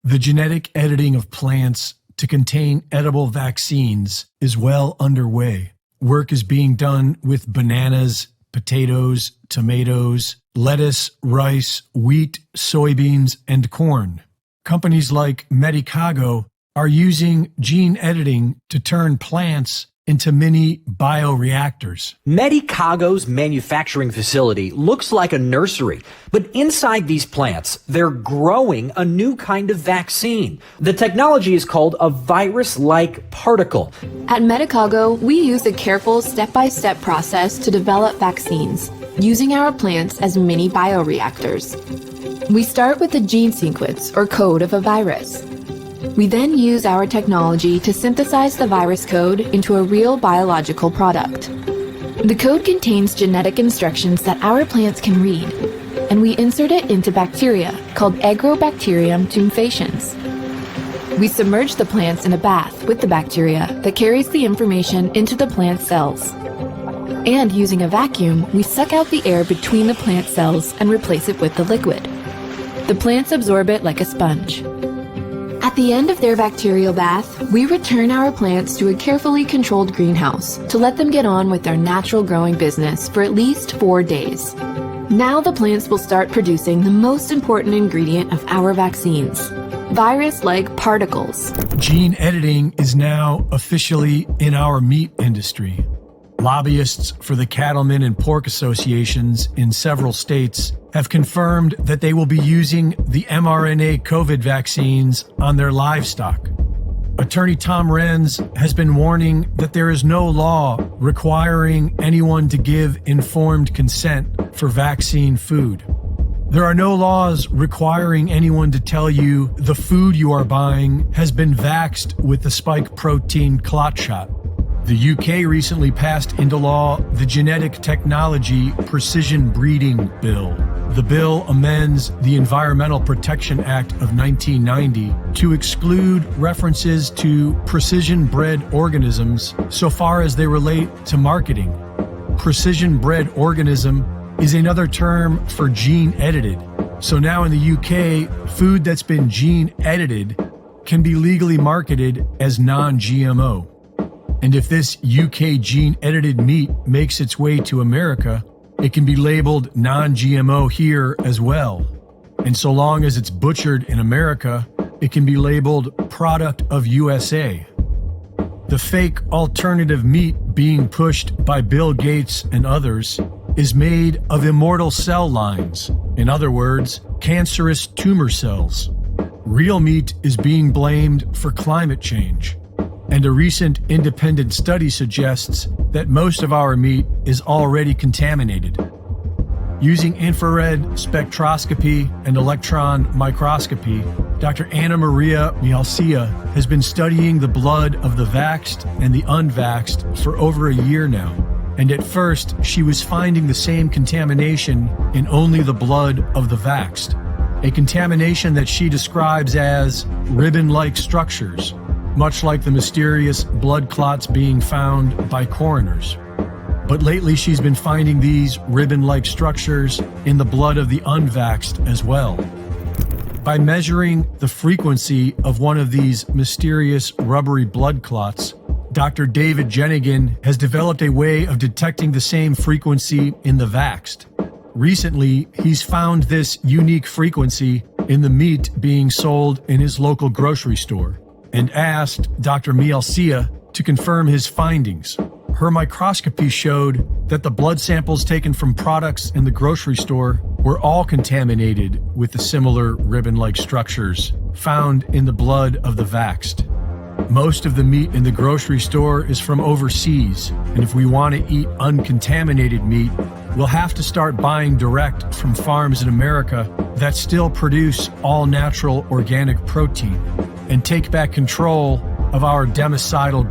The genetic editing of plants to contain edible vaccines is well underway. Work is being done with bananas, potatoes, tomatoes, lettuce, rice, wheat, soybeans, and corn. Companies like Medicago are using gene editing to turn plants into mini bioreactors. Medicago's manufacturing facility looks like a nursery, but inside these plants, they're growing a new kind of vaccine. The technology is called a virus-like particle. At Medicago, we use a careful step-by-step process to develop vaccines, using our plants as mini bioreactors. We start with the gene sequence or code of a virus. We then use our technology to synthesize the virus code into a real biological product. The code contains genetic instructions that our plants can read, and we insert it into bacteria called Agrobacterium tumefaciens. We submerge the plants in a bath with the bacteria that carries the information into the plant cells. And using a vacuum, we suck out the air between the plant cells and replace it with the liquid. The plants absorb it like a sponge. At the end of their bacterial bath, we return our plants to a carefully controlled greenhouse to let them get on with their natural growing business for at least 4 days. Now the plants will start producing the most important ingredient of our vaccines, virus-like particles. Gene editing is now officially in our meat industry. Lobbyists for the cattlemen and pork associations in several states have confirmed that they will be using the mRNA COVID vaccines on their livestock. Attorney Tom Renz has been warning that there is no law requiring anyone to give informed consent for vaccine food. There are no laws requiring anyone to tell you the food you are buying has been vaxxed with the spike protein clot shot. The UK recently passed into law the Genetic Technology Precision Breeding Bill. The bill amends the Environmental Protection Act of 1990 to exclude references to precision-bred organisms so far as they relate to marketing. Precision-bred organism is another term for gene-edited. So now in the UK, food that's been gene-edited can be legally marketed as non-GMO. And if this UK gene-edited meat makes its way to America, it can be labeled non-GMO here as well. And so long as it's butchered in America, it can be labeled product of USA. The fake alternative meat being pushed by Bill Gates and others is made of immortal cell lines. In other words, cancerous tumor cells. Real meat is being blamed for climate change. And a recent independent study suggests that most of our meat is already contaminated. Using infrared spectroscopy and electron microscopy, Dr. Anna Maria Mialcia has been studying the blood of the vaxxed and the unvaxxed for over a year now. And at first, she was finding the same contamination in only the blood of the vaxxed, a contamination that she describes as ribbon-like structures, much like the mysterious blood clots being found by coroners. But lately she's been finding these ribbon-like structures in the blood of the unvaxxed as well. By measuring the frequency of one of these mysterious rubbery blood clots, Dr. David Jenigan has developed a way of detecting the same frequency in the vaxxed. Recently, he's found this unique frequency in the meat being sold in his local grocery store, and asked Dr. Mialcia to confirm his findings. Her microscopy showed that the blood samples taken from products in the grocery store were all contaminated with the similar ribbon-like structures found in the blood of the vaxxed. Most of the meat in the grocery store is from overseas, and if we want to eat uncontaminated meat, we'll have to start buying direct from farms in America that still produce all-natural organic protein and take back control of our democidal